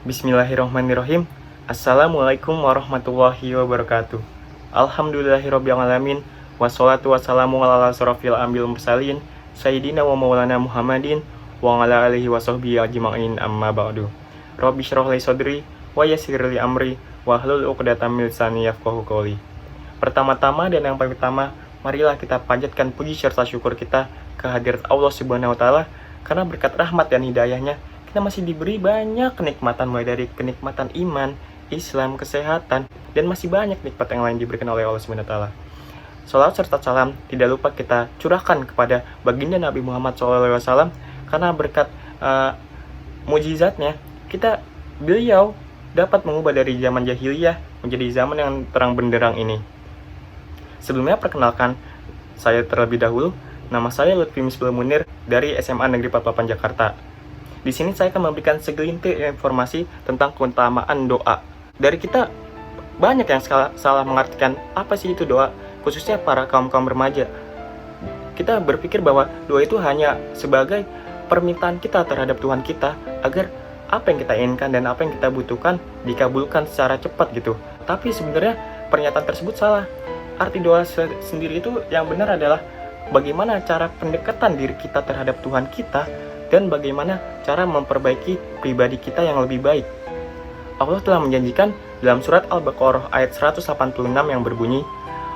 Bismillahirrahmanirrahim. Assalamualaikum warahmatullahi wabarakatuh. Alhamdulillahirabbil alamin. Wassalatu wassalamu ala asrofil anbiya'i wal mursalin sayyidina wa maulana Muhammadin wa ala alihi washabbihi ajma'in, amma ba'du. Rabbi shrah li sadri wa yassir li amri wa hlul 'uqdatam min lisani yafqahu qawli. Pertama-tama dan yang paling pertama, marilah kita panjatkan puji serta syukur kita kehadirat Allah Subhanahu wa taala, karena berkat rahmat dan hidayahnya kita masih diberi banyak kenikmatan, mulai dari kenikmatan iman, Islam, kesehatan, dan masih banyak nikmat yang lain diberikan oleh Allah Subhanahu wa taala. Salawat serta salam tidak lupa kita curahkan kepada baginda Nabi Muhammad SAW, karena berkat mujizatnya beliau dapat mengubah dari zaman jahiliyah menjadi zaman yang terang benderang ini. Sebelumnya perkenalkan saya terlebih dahulu, nama saya Lutfi Misbah Munir dari SMA Negeri 48 Jakarta. Di sini saya akan memberikan segelintir informasi tentang keutamaan doa. Dari kita banyak yang salah mengartikan apa sih itu doa, khususnya para kaum-kaum remaja. Kita berpikir bahwa doa itu hanya sebagai permintaan kita terhadap Tuhan kita agar apa yang kita inginkan dan apa yang kita butuhkan dikabulkan secara cepat gitu. Tapi sebenarnya pernyataan tersebut salah. Arti doa sendiri itu yang benar adalah bagaimana cara pendekatan diri kita terhadap Tuhan kita, dan bagaimana cara memperbaiki pribadi kita yang lebih baik. Allah telah menjanjikan dalam surat Al-Baqarah ayat 186 yang berbunyi,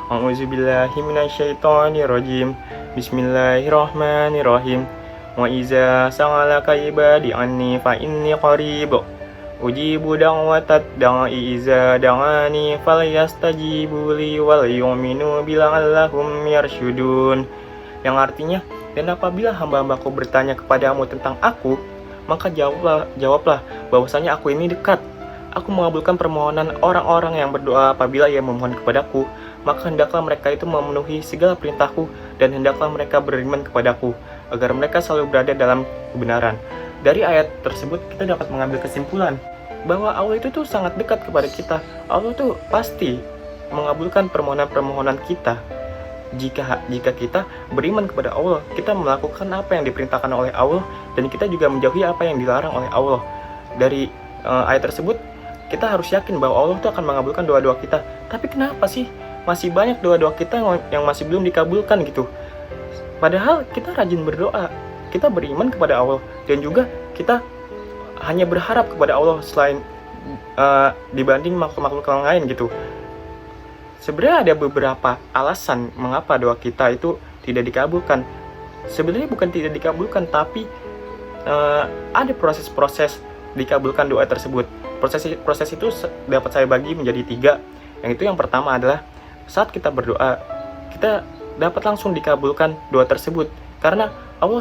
A'udzubillahi minasyaitonirrajim. Bismillahirrahmanirrahim. Wa iza sa'alaka ibadi anni fa inni qarib. Ujibu da'watad da'i iza da'ani falyastajibu li wal yu'minu bila'allahum yarsyudun. Yang artinya, dan apabila hamba-hambaku bertanya kepadamu tentang aku, maka jawablah bahwasanya aku ini dekat. Aku mengabulkan permohonan orang-orang yang berdoa apabila ia memohon kepadaku, maka hendaklah mereka itu memenuhi segala perintahku, dan hendaklah mereka beriman kepadaku, agar mereka selalu berada dalam kebenaran. Dari ayat tersebut kita dapat mengambil kesimpulan bahwa Allah itu tuh sangat dekat kepada kita. Allah tuh pasti mengabulkan permohonan-permohonan kita. Jika kita beriman kepada Allah, kita melakukan apa yang diperintahkan oleh Allah, dan kita juga menjauhi apa yang dilarang oleh Allah. Dari ayat tersebut, kita harus yakin bahwa Allah itu akan mengabulkan doa-doa kita. Tapi kenapa sih masih banyak doa-doa kita yang masih belum dikabulkan gitu? Padahal kita rajin berdoa, kita beriman kepada Allah, dan juga kita hanya berharap kepada Allah selain dibanding makhluk-makhluk yang lain gitu. Sebenarnya ada beberapa alasan mengapa doa kita itu tidak dikabulkan. Sebenarnya bukan tidak dikabulkan, tapi ada proses-proses dikabulkan doa tersebut. Proses itu dapat saya bagi menjadi 3. Yang itu yang pertama adalah saat kita berdoa, kita dapat langsung dikabulkan doa tersebut, karena Allah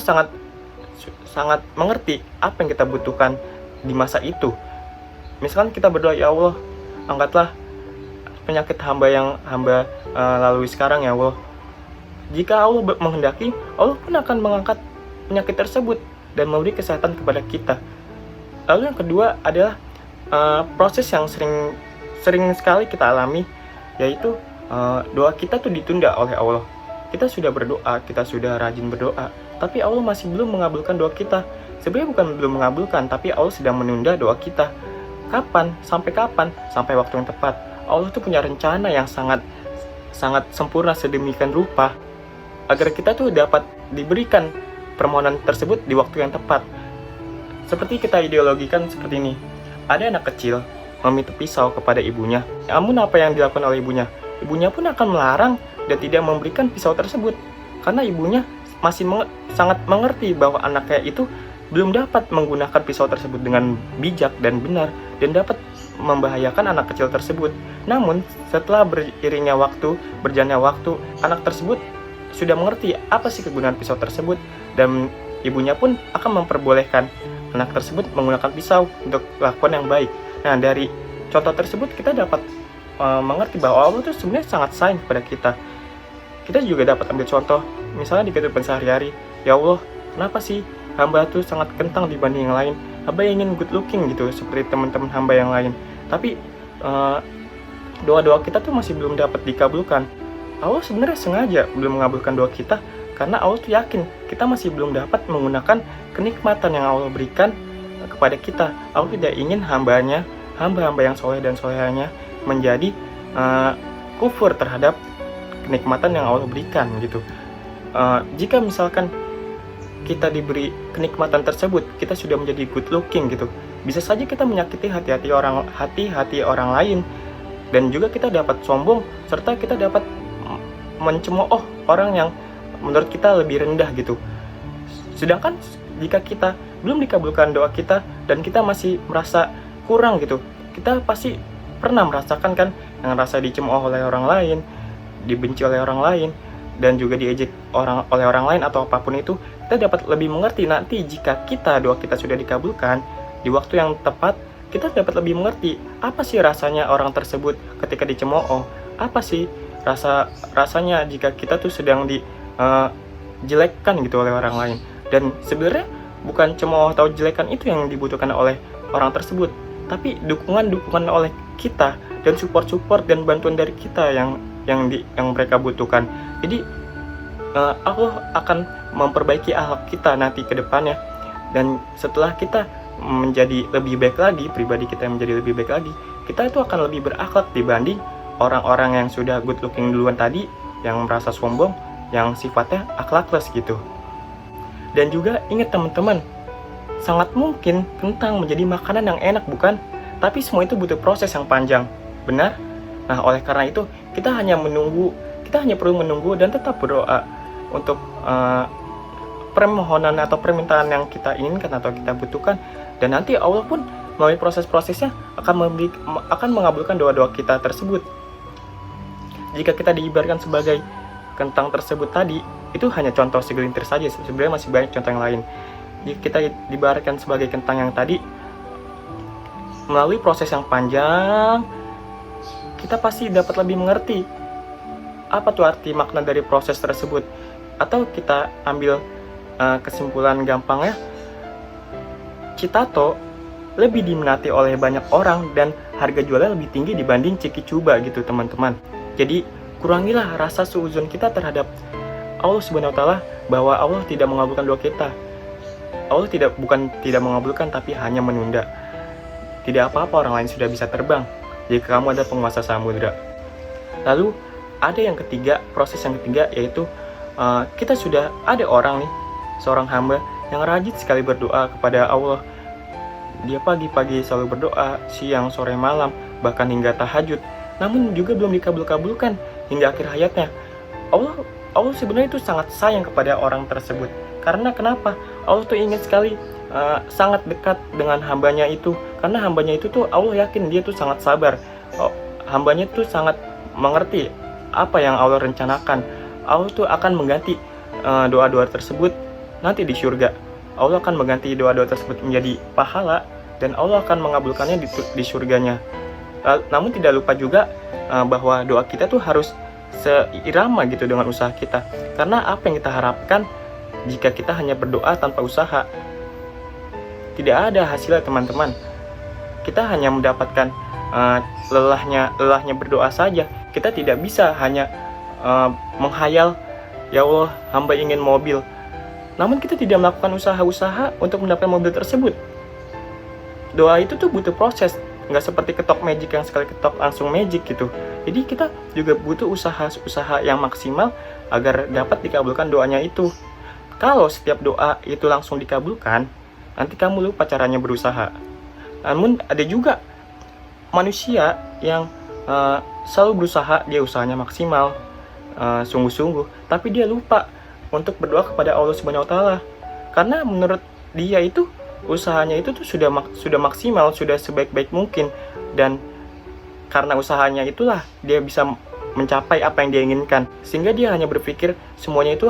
sangat mengerti apa yang kita butuhkan di masa itu. Misalkan kita berdoa, ya Allah, angkatlah penyakit hamba yang hamba lalui sekarang ya Allah. Jika Allah menghendaki, Allah pun akan mengangkat penyakit tersebut dan memberi kesehatan kepada kita. Lalu yang kedua adalah proses yang sering sekali kita alami, yaitu doa kita tuh ditunda oleh Allah. Kita sudah berdoa, kita sudah rajin berdoa, tapi Allah masih belum mengabulkan doa kita. Sebenarnya bukan belum mengabulkan, tapi Allah sedang menunda doa kita. Kapan? Sampai kapan? Sampai waktu yang tepat. Allah tuh punya rencana yang sangat sempurna sedemikian rupa agar kita tuh dapat diberikan permohonan tersebut di waktu yang tepat. Seperti kita ideologikan seperti ini. Ada anak kecil meminta pisau kepada ibunya. Namun apa yang dilakukan oleh ibunya? Ibunya pun akan melarang dan tidak memberikan pisau tersebut, karena ibunya masih sangat mengerti bahwa anaknya itu belum dapat menggunakan pisau tersebut dengan bijak dan benar, dan dapat membahayakan anak kecil tersebut. Namun setelah berjalannya waktu, anak tersebut sudah mengerti apa sih kegunaan pisau tersebut, dan ibunya pun akan memperbolehkan anak tersebut menggunakan pisau untuk lakukan yang baik. Nah, dari contoh tersebut kita dapat mengerti bahwa Allah itu sebenarnya sangat sayang kepada kita. Kita juga dapat ambil contoh misalnya di kehidupan sehari-hari. Ya Allah, kenapa sih hamba itu sangat kentang dibanding yang lain? Hamba ingin good looking gitu seperti teman-teman hamba yang lain, tapi doa-doa kita tuh masih belum dapat dikabulkan. Allah sebenarnya sengaja belum mengabulkan doa kita karena Allah tuh yakin kita masih belum dapat menggunakan kenikmatan yang Allah berikan kepada kita. Allah tidak ingin hamba-hamba yang soleh dan solehanya menjadi kufur terhadap kenikmatan yang Allah berikan gitu. Jika misalkan kita diberi kenikmatan tersebut, kita sudah menjadi good looking gitu, bisa saja kita menyakiti hati-hati orang lain, dan juga kita dapat sombong, serta kita dapat mencemooh orang yang menurut kita lebih rendah gitu. Sedangkan jika kita belum dikabulkan doa kita dan kita masih merasa kurang gitu, kita pasti pernah merasakan kan yang rasa dicemooh oleh orang lain, dibenci oleh orang lain, dan juga diejek oleh orang lain atau apapun itu. Kita dapat lebih mengerti nanti jika doa kita sudah dikabulkan di waktu yang tepat, kita dapat lebih mengerti apa sih rasanya orang tersebut ketika dicemooh, apa sih rasanya jika kita tuh sedang dijelekkan gitu oleh orang lain. Dan sebenarnya bukan cemooh atau jelekan itu yang dibutuhkan oleh orang tersebut, tapi dukungan oleh kita dan support dan bantuan dari kita yang mereka butuhkan. Jadi Allah akan memperbaiki akhlak kita nanti ke depannya, dan setelah kita menjadi lebih baik lagi, pribadi kita menjadi lebih baik lagi, kita itu akan lebih berakhlak dibanding orang-orang yang sudah good looking duluan tadi, yang merasa sombong, yang sifatnya akhlakless gitu. Dan juga ingat teman-teman, sangat mungkin kentang menjadi makanan yang enak, bukan? Tapi semua itu butuh proses yang panjang, benar? Nah, oleh karena itu kita hanya perlu menunggu dan tetap berdoa untuk permohonan atau permintaan yang kita inginkan atau kita butuhkan, dan nanti Allah pun melalui proses-prosesnya akan mengabulkan doa-doa kita tersebut. Jika kita diibaratkan sebagai kentang tersebut tadi, itu hanya contoh segelintir saja, sebenarnya masih banyak contoh yang lain. Jika kita diibaratkan sebagai kentang yang tadi, melalui proses yang panjang, kita pasti dapat lebih mengerti apa tuh arti makna dari proses tersebut. Atau kita ambil kesimpulan gampangnya, Citato lebih diminati oleh banyak orang dan harga jualnya lebih tinggi dibanding Ciki Cuba gitu teman-teman. Jadi kurangilah rasa suudzon kita terhadap Allah Subhanahu wa Ta'ala, bahwa Allah tidak mengabulkan doa kita. Allah bukan tidak mengabulkan, tapi hanya menunda. Tidak apa-apa orang lain sudah bisa terbang jika kamu adalah penguasa samudra. Lalu ada yang ketiga, proses yang ketiga, yaitu kita sudah ada orang nih, seorang hamba yang rajin sekali berdoa kepada Allah. Dia pagi-pagi selalu berdoa, siang, sore, malam, bahkan hingga tahajud, namun juga belum dikabulkan hingga akhir hayatnya. Allah sebenarnya itu sangat sayang kepada orang tersebut. Karena kenapa? Allah tuh ingin sekali sangat dekat dengan hambanya itu. Karena hambanya itu tuh Allah yakin dia tuh sangat sabar. Hambanya tuh sangat mengerti apa yang Allah rencanakan. Allah tuh akan mengganti doa-doa tersebut nanti di surga. Allah akan mengganti doa-doa tersebut menjadi pahala, dan Allah akan mengabulkannya di surganya. Namun tidak lupa juga bahwa doa kita tuh harus seirama gitu dengan usaha kita. Karena apa yang kita harapkan jika kita hanya berdoa tanpa usaha? Tidak ada hasilnya teman-teman. Kita hanya mendapatkan lelahnya berdoa saja. Kita tidak bisa hanya menghayal, ya Allah, hamba ingin mobil, namun kita tidak melakukan usaha-usaha untuk mendapatkan mobil tersebut. Doa itu tuh butuh proses, nggak seperti ketok magic yang sekali ketok langsung magic gitu. Jadi kita juga butuh usaha yang maksimal agar dapat dikabulkan doanya itu. Kalau setiap doa itu langsung dikabulkan, nanti kamu lupa caranya berusaha. Namun ada juga manusia yang selalu berusaha, dia usahanya maksimal, sungguh-sungguh, tapi dia lupa untuk berdoa kepada Allah Subhanahu wa Ta'ala. Karena menurut dia itu usahanya itu tuh sudah maksimal, sudah sebaik-baik mungkin, dan karena usahanya itulah dia bisa mencapai apa yang dia inginkan, sehingga dia hanya berpikir semuanya itu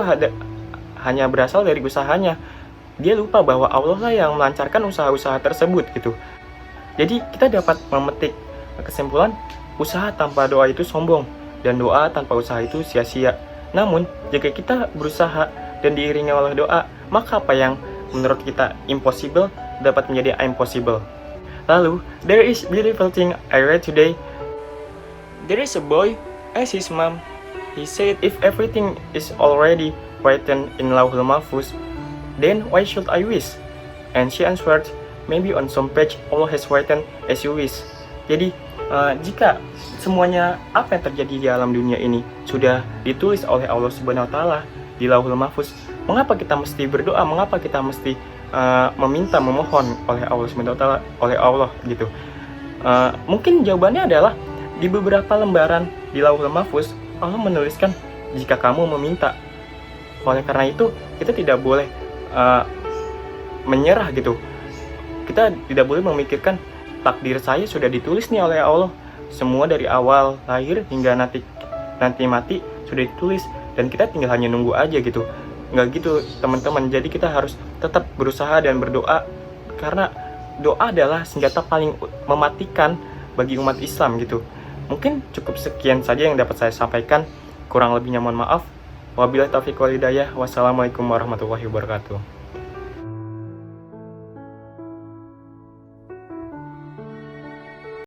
hanya berasal dari usahanya. Dia lupa bahwa Allah lah yang melancarkan usaha-usaha tersebut gitu. Jadi kita dapat memetik kesimpulan, usaha tanpa doa itu sombong, dan doa tanpa usaha itu sia-sia. Namun jika kita berusaha dan diiringi oleh doa, maka apa yang menurut kita impossible dapat menjadi impossible. Lalu, there is beautiful thing I read today. There is a boy asked his mom. He said, if everything is already written in Lauhul Mahfuz, then why should I wish? And she answered, maybe on some page Allah has written as you wish. Jadi jika semuanya apa yang terjadi di alam dunia ini sudah ditulis oleh Allah Subhanahu wa taala di Lauhul Mahfuz, mengapa kita mesti berdoa? Mengapa kita mesti meminta, memohon oleh Allah Subhanahu wa taala, oleh Allah gitu? Mungkin jawabannya adalah di beberapa lembaran di Lauhul Mahfuz Allah menuliskan jika kamu meminta. Oleh karena itu kita tidak boleh menyerah gitu. Kita tidak boleh memikirkan takdir saya sudah ditulis nih oleh Allah. Semua dari awal lahir hingga nanti mati sudah ditulis dan kita tinggal hanya nunggu aja gitu. Nggak gitu teman-teman. Jadi kita harus tetap berusaha dan berdoa, karena doa adalah senjata paling mematikan bagi umat Islam gitu. Mungkin cukup sekian saja yang dapat saya sampaikan. Kurang lebihnya mohon maaf. Wabillahi taufiq wal hidayah. Wassalamualaikum warahmatullahi wabarakatuh.